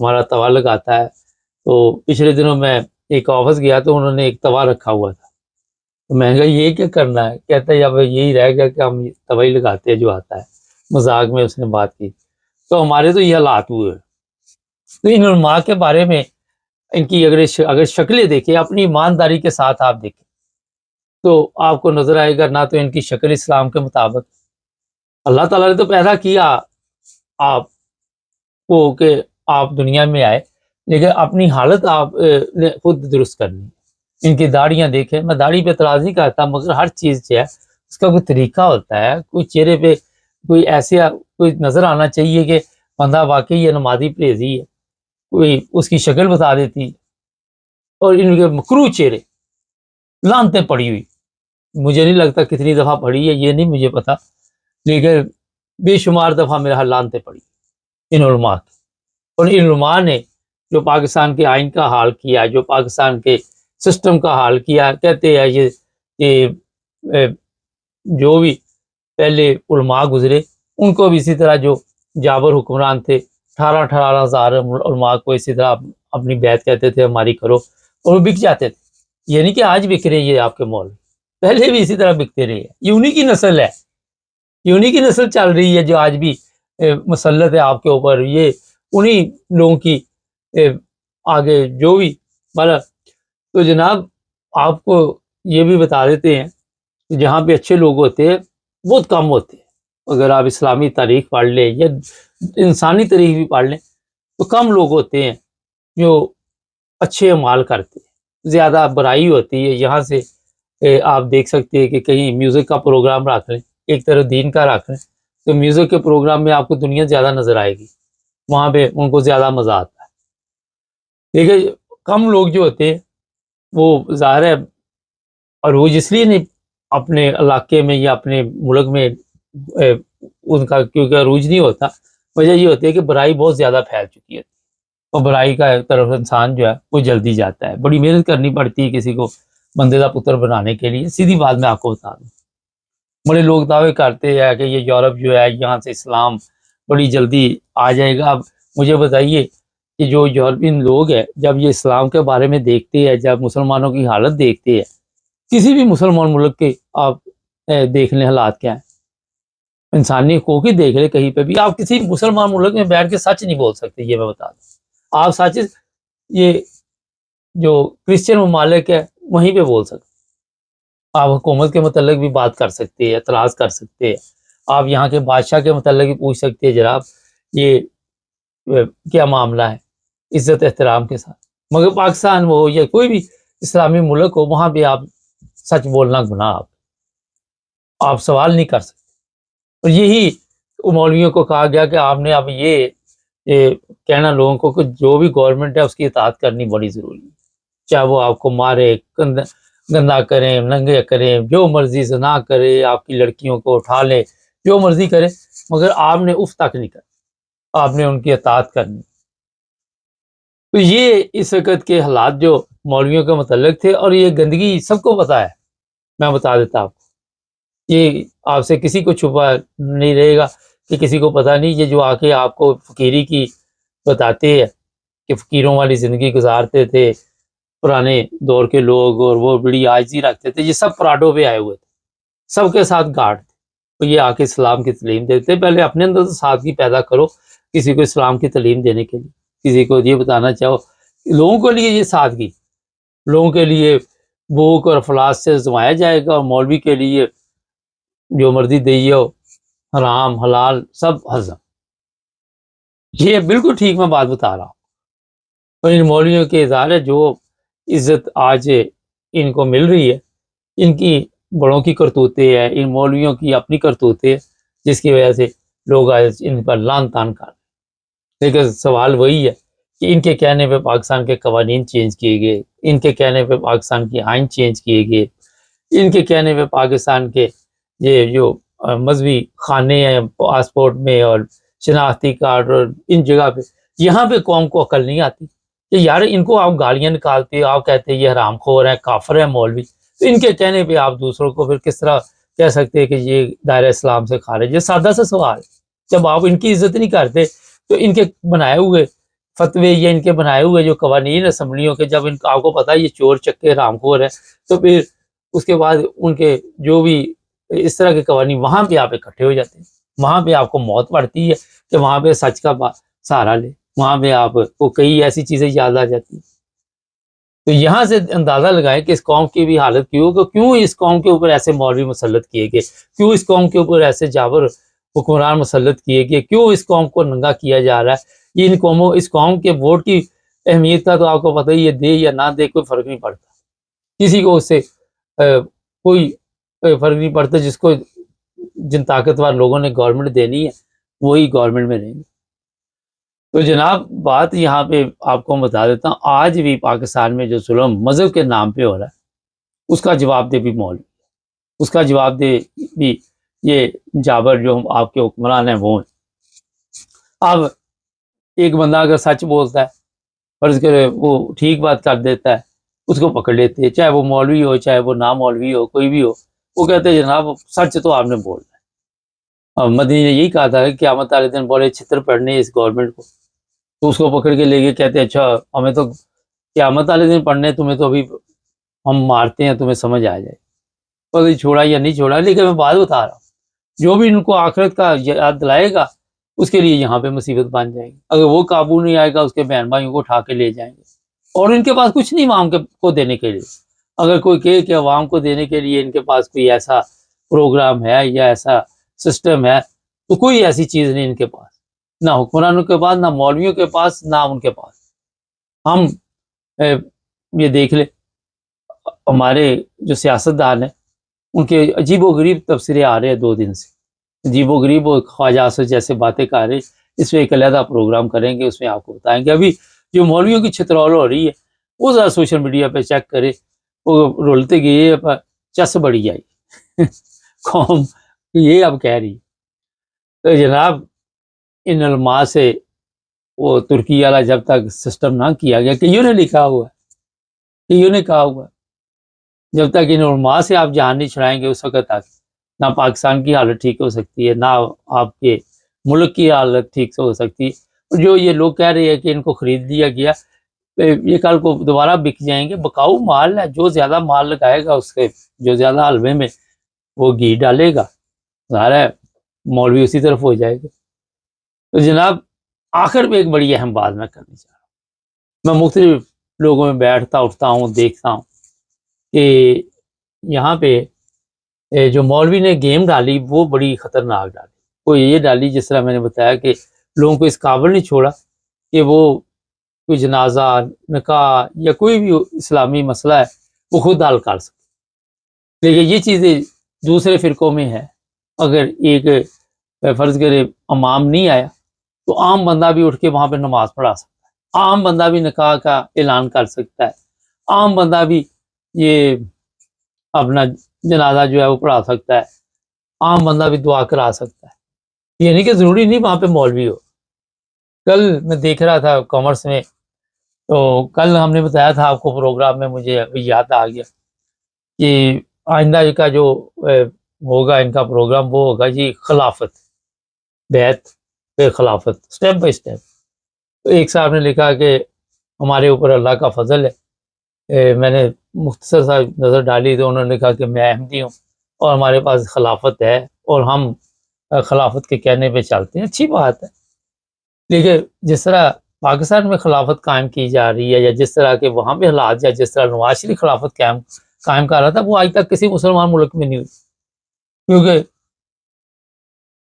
ہمارا توا لگاتا ہے. تو پچھلے دنوں میں ایک آفس گیا تو انہوں نے ایک توا رکھا ہوا تھا. تو میں نے کہا یہ کیا کرنا ہے؟ کہتا ہے اب یہی رہ گیا کہ ہم توا ہی لگاتے ہیں جو آتا ہے. مذاق میں اس نے بات کی. تو ہمارے تو یہ حالات ہوئے. تو ان علماء کے بارے میں ان کی اگر شکلیں دیکھیں، اپنی ایمانداری کے ساتھ آپ دیکھیں تو آپ کو نظر آئے گا نہ تو ان کی شکل اسلام کے مطابق. اللہ تعالیٰ نے تو پیدا کیا آپ کو کہ آپ دنیا میں آئے، لیکن اپنی حالت آپ نے خود درست کرنی. ان کی داڑیاں دیکھیں، میں داڑھی پہ اعتراض نہیں کرتا، مگر ہر چیز جو ہے اس کا کوئی طریقہ ہوتا ہے. کوئی چہرے پہ کوئی ایسے کوئی نظر آنا چاہیے کہ بندہ واقعی یہ نمازی پرہیزی ہے، کوئی اس کی شکل بتا دیتی. اور ان کے مکروہ چہرے، لعنتیں پڑی ہوئی، مجھے نہیں لگتا کتنی دفعہ پڑی ہے، یہ نہیں مجھے پتا، لیکن بے شمار دفعہ میرے ہاں لعنتیں پڑی ان علماء کی. اور ان علماء نے جو پاکستان کے آئین کا حال کیا، جو پاکستان کے سسٹم کا حال کیا، کہتے ہیں یہ جو بھی پہلے علماء گزرے ان کو بھی اسی طرح جو جابر حکمران تھے 18,000 علماء کو اسی طرح اپنی بیعت کہتے تھے ہماری کرو، اور وہ بک جاتے تھے. یہ نہیں کہ آج بک رہے یہ آپ کے مولوی، پہلے بھی اسی طرح بکتے رہے ہیں. یہ انہی کی نسل ہے، یہ انہی کی نسل چل رہی ہے جو آج بھی مسلط ہے آپ کے اوپر. یہ انہی لوگوں کی آگے جو بھی مطلب. تو جناب آپ کو یہ بھی بتا دیتے ہیں کہ جہاں پہ اچھے لوگ ہوتے ہیں بہت کم ہوتے ہیں. اگر آپ اسلامی تاریخ پڑھ لیں یا انسانی تاریخ بھی پڑھ لیں تو کم لوگ ہوتے ہیں جو اچھے اعمال کرتے ہیں، زیادہ برائی ہوتی ہے. یہاں سے آپ دیکھ سکتے ہیں کہ کہیں میوزک کا پروگرام رکھ لیں، ایک طرف دین کا رکھ لیں، تو میوزک کے پروگرام میں آپ کو دنیا زیادہ نظر آئے گی، وہاں پہ ان کو زیادہ مزہ آتا ہے. لیکن کم لوگ جو ہوتے ہیں وہ ظاہر ہے عروج اس لیے نہیں اپنے علاقے میں یا اپنے ملک میں ان کا کیونکہ عروج نہیں ہوتا، وجہ یہ ہوتی ہے کہ برائی بہت زیادہ پھیل چکی ہے، اور برائی کا ایک طرف انسان جو ہے وہ جلدی جاتا ہے. بڑی محنت کرنی پڑتی ہے کسی کو بندے کا پتر بنانے کے لیے. سیدھی بات میں آپ کو بتا دوں، بڑے لوگ دعوے کرتے ہیں کہ یہ یورپ جو ہے یہاں سے اسلام بڑی جلدی آ جائے گا. اب مجھے بتائیے کہ جو یورپین لوگ ہیں جب یہ اسلام کے بارے میں دیکھتے ہیں، جب مسلمانوں کی حالت دیکھتے ہیں، کسی بھی مسلمان ملک کے آپ دیکھ لیں حالات کیا ہیں، انسانی حقوق ہی دیکھ لیں کہیں پہ بھی. آپ کسی مسلمان ملک میں بیٹھ کے سچ نہیں بول سکتے، یہ میں بتا دوں. آپ سچ یہ جو کرسچن ممالک ہے وہیں پہ بول سکتے، آپ حکومت کے متعلق بھی بات کر سکتے ہیں، اعتراض کر سکتے ہیں، آپ یہاں کے بادشاہ کے متعلق بھی پوچھ سکتے ہیں جناب یہ کیا معاملہ ہے، عزت احترام کے ساتھ. مگر پاکستان ہو یا کوئی بھی اسلامی ملک ہو، وہاں پہ آپ سچ بولنا گناہ، آپ سوال نہیں کر سکتے. اور یہی مولویوں کو کہا گیا کہ آپ نے اب یہ کہنا لوگوں کو کہ جو بھی گورنمنٹ ہے اس کی اطاعت کرنی بڑی ضروری ہے، چاہے وہ آپ کو مارے، گندا کریں، ننگے کریں، جو مرضی سے نہ کرے، آپ کی لڑکیوں کو اٹھا لے، جو مرضی کرے، مگر آپ نے اف تک نہیں کرنا، آپ نے ان کی اطاعت کرنی. تو یہ اس وقت کے حالات جو مولویوں کے متعلق تھے، اور یہ گندگی سب کو پتہ ہے. میں بتا دیتا آپ کو، یہ آپ سے کسی کو چھپا نہیں رہے گا کہ کسی کو پتہ نہیں. یہ جو آ کے آپ کو فقیری کی بتاتے ہیں کہ فقیروں والی زندگی گزارتے تھے پرانے دور کے لوگ، اور وہ بڑی عاجزی رکھتے تھے، یہ سب پراڈو پہ آئے ہوئے تھے، سب کے ساتھ گارڈ تھے. تو یہ آ کے اسلام کی تعلیم دیتے. پہلے اپنے اندر تو سادگی پیدا کرو کسی کو اسلام کی تعلیم دینے کے لیے. کسی کو یہ بتانا چاہو، لوگوں کے لیے یہ سادگی، لوگوں کے لیے بھوک اور افلاس سے زمایا جائے گا، اور مولوی کے لیے جو مرضی دیو، حرام حلال سب ہضم. یہ بالکل ٹھیک میں بات بتا رہا ہوں. اور ان مولویوں کے اظہار ہے جو عزت آج ان کو مل رہی ہے، ان کی بڑوں کی کرتوتیں ہیں، ان مولویوں کی اپنی کرتوتیں، جس کی وجہ سے لوگ آج ان پر لعن طعن کر رہے ہیں. لیکن سوال وہی ہے کہ ان کے کہنے پہ پاکستان کے قوانین چینج کیے گئے، ان کے کہنے پہ پاکستان کی آئین چینج کیے گئے، ان کے کہنے پہ پاکستان کے یہ جو مذہبی خانے ہیں پاسپورٹ میں اور شناختی کارڈ، اور ان جگہ پہ یہاں پہ قوم کو عقل نہیں آتی کہ یار ان کو آپ گالیاں نکالتے، آپ کہتے ہیں یہ حرام خور ہیں، کافر ہیں مولوی، تو ان کے کہنے پہ آپ دوسروں کو پھر کس طرح کہہ سکتے ہیں کہ یہ دائرہ اسلام سے خارج؟ یہ سادہ سا سوال ہے. جب آپ ان کی عزت نہیں کرتے تو ان کے بنائے ہوئے فتوے یا ان کے بنائے ہوئے جو قوانین اسمبلیوں کے، جب ان کو آپ کو پتا ہے یہ چور چکے رام خور ہے، تو پھر اس کے بعد ان کے جو بھی اس طرح کے قوانین وہاں پہ آپ اکٹھے ہو جاتے ہیں، وہاں پہ آپ کو موت پڑتی ہے کہ وہاں پہ سچ کا سہارا لے، وہاں پہ آپ کو کئی ایسی چیزیں یاد آ جاتی ہیں۔ تو یہاں سے اندازہ لگائیں کہ اس قوم کی بھی حالت کیوں اس قوم کے اوپر ایسے مولوی مسلط کیے گئے، کیوں اس قوم کے اوپر ایسے جابر حکمران مسلط کیے گئے، کیوں اس قوم کو ننگا کیا جا رہا ہے۔ یہ اس قوم کے ووٹ کی اہمیت کا تو آپ کو پتہ ہی ہے، دے یا نہ دے کوئی فرق نہیں پڑتا، کسی کو اس سے کوئی فرق نہیں پڑتا، جن طاقتور لوگوں نے گورنمنٹ دینی ہے وہی گورنمنٹ میں رہیں گے۔ تو جناب بات یہاں پہ آپ کو بتا دیتا ہوں، آج بھی پاکستان میں جو ظلم مذہب کے نام پہ ہو رہا ہے اس کا جواب دہ بھی مولوی، اس کا جواب دہ بھی یہ جابر جو آپ کے حکمران ہیں وہ ہیں۔ اب ایک بندہ اگر سچ بولتا ہے، فرض کرے وہ ٹھیک بات کر دیتا ہے، اس کو پکڑ لیتے ہیں، چاہے وہ مولوی ہو چاہے وہ نہ مولوی ہو، کوئی بھی ہو، وہ کہتے ہیں جناب سچ تو آپ نے بولنا ہے۔ اور مدنی نے یہی کہا تھا کہ قیامت والے دن بڑے چھتر پڑنے اس گورنمنٹ کو، تو اس کو پکڑ کے لے کے کہتے ہیں اچھا ہمیں تو قیامت والے دن پڑھنے، تمہیں تو ابھی ہم مارتے ہیں، تمہیں سمجھ آ جائے، پتہ چھوڑا یا نہیں چھوڑا، لیکن میں بات بتا رہا ہوں جو بھی ان کو آخرت کا یاد دلائے گا اس کے لیے یہاں پہ مصیبت بن جائے گی۔ اگر وہ قابو نہیں آئے گا اس کے بہن بھائیوں کو اٹھا کے لے جائیں گے، اور ان کے پاس کچھ نہیں عوام کو دینے کے لیے۔ اگر کوئی کہے کہ عوام کو دینے کے لیے ان کے پاس کوئی ایسا پروگرام ہے یا ایسا سسٹم ہے، تو کوئی ایسی چیز نہیں ان کے پاس، نہ حکمرانوں کے پاس، نہ مولویوں کے پاس، نہ ان کے پاس۔ ہم یہ دیکھ لیں ہمارے جو سیاستدان ہیں ان کے عجیب و غریب تبصرے آ رہے ہیں 2 دن سے، عجیب و غریب اور خواجہ اسد جیسے باتیں کر رہے ہیں۔ اس میں ایک علیحدہ پروگرام کریں گے، اس میں آپ کو بتائیں گے۔ ابھی جو مولویوں کی چھترول ہو رہی ہے وہ ذرا سوشل میڈیا پہ چیک کرے، وہ رولتے گئے چس بڑی آئی قوم یہ اب کہہ رہی ہے۔ تو جناب ان علماء سے وہ ترکی والا جب تک سسٹم نہ کیا گیا، کئیوں نے لکھا ہوا ہے، کئیوں نے کہا ہوا ہے، جب تک ان علماء سے آپ جان نہیں چھڑائیں گے اس وقت تک نہ پاکستان کی حالت ٹھیک ہو سکتی ہے، نہ آپ کے ملک کی حالت ٹھیک سے ہو سکتی ہے۔ اور جو یہ لوگ کہہ رہے ہیں کہ ان کو خرید لیا گیا، یہ کل کو دوبارہ بک جائیں گے، بکاؤ مال ہے، جو زیادہ مال لگائے گا اس کے جو زیادہ حلوے میں وہ گھی ڈالے گا، ظاہر ہے مولوی اسی طرف ہو جائے گا۔ تو جناب آخر میں ایک بڑی اہم بات میں کرنی چاہ رہا ہوں، میں مختلف لوگوں میں بیٹھتا اٹھتا ہوں، دیکھتا ہوں کہ یہاں پہ جو مولوی نے گیم ڈالی وہ بڑی خطرناک ڈالی۔ وہ یہ ڈالی جس طرح میں نے بتایا کہ لوگوں کو اس قابل نہیں چھوڑا کہ وہ کوئی جنازہ، نکاح یا کوئی بھی اسلامی مسئلہ ہے وہ خود حل کر سکے۔ لیکن یہ چیزیں دوسرے فرقوں میں ہے، اگر ایک فرض کرے امام نہیں آیا تو عام بندہ بھی اٹھ کے وہاں پہ نماز پڑھا سکتا ہے، عام بندہ بھی نکاح کا اعلان کر سکتا ہے، عام بندہ بھی یہ اپنا جنازہ جو ہے وہ پڑھا سکتا ہے، عام بندہ بھی دعا کرا سکتا ہے۔ یہ نہیں کہ ضروری نہیں وہاں پہ مولوی ہو۔ کل میں دیکھ رہا تھا کامرس میں، تو کل ہم نے بتایا تھا آپ کو پروگرام میں، مجھے ابھی یاد آ گیا کہ آئندہ کا جو ہوگا ان کا پروگرام وہ ہوگا جی خلافت، بیعت پہ خلافت، سٹیپ بائی سٹیپ۔ تو ایک صاحب نے لکھا کہ ہمارے اوپر اللہ کا فضل ہے، میں نے مختصر سا نظر ڈالی تو انہوں نے لکھا کہ میں احمدی ہوں اور ہمارے پاس خلافت ہے اور ہم خلافت کے کہنے پہ چلتے ہیں۔ اچھی بات ہے، لیکن جس طرح پاکستان میں خلافت قائم کی جا رہی ہے یا جس طرح کے وہاں پہ حالات یا جس طرح نواز شریف خلافت قائم کر رہا تھا وہ آج تک کسی مسلمان ملک میں نہیں ہوئی، کیونکہ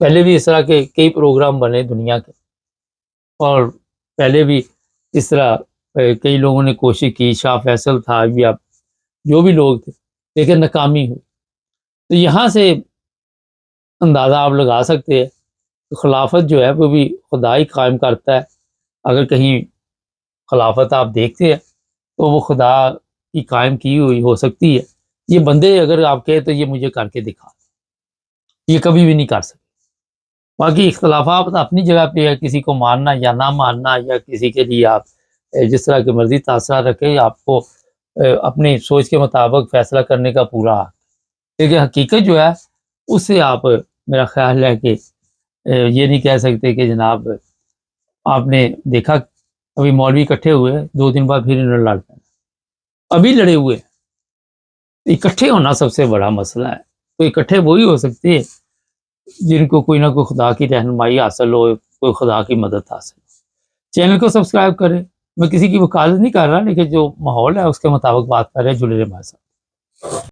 پہلے بھی اس طرح کے کئی پروگرام بنے دنیا کے، اور پہلے بھی اس طرح کئی لوگوں نے کوشش کی، شاہ فیصل تھا یا جو بھی لوگ تھے، لیکن ناکامی ہوئی۔ تو یہاں سے اندازہ آپ لگا سکتے ہیں کہ خلافت جو ہے وہ بھی خدا ہی قائم کرتا ہے۔ اگر کہیں خلافت آپ دیکھتے ہیں تو وہ خدا کی قائم کی ہوئی ہو سکتی ہے، یہ بندے اگر آپ کہے تو یہ مجھے کر کے دکھا، یہ کبھی بھی نہیں کر سکتے۔ باقی اختلافات اپنی جگہ پہ ہے، کسی کو ماننا یا نہ ماننا یا کسی کے لیے آپ جس طرح کی مرضی تاثرات رکھے، آپ کو اپنی سوچ کے مطابق فیصلہ کرنے کا پورا حق، لیکن حقیقت جو ہے اس سے آپ میرا خیال ہے کہ یہ نہیں کہہ سکتے کہ جناب آپ نے دیکھا ابھی مولوی اکٹھے ہوئے 2 دن بعد پھر انہوں نے لڑ پڑنا، ابھی لڑے ہوئے ہیں۔ اکٹھے ہونا سب سے بڑا مسئلہ ہے۔ تو اکٹھے وہی ہو سکتے ہیں جن کو کوئی نہ کوئی خدا کی رہنمائی حاصل ہو، کوئی خدا کی مدد حاصل ہو۔ چینل کو سبسکرائب کریں، میں کسی کی وکالت نہیں کر رہا، لیکن جو ماحول ہے اس کے مطابق بات کر رہے ہیں، جڑے رہیں ہمارے ساتھ۔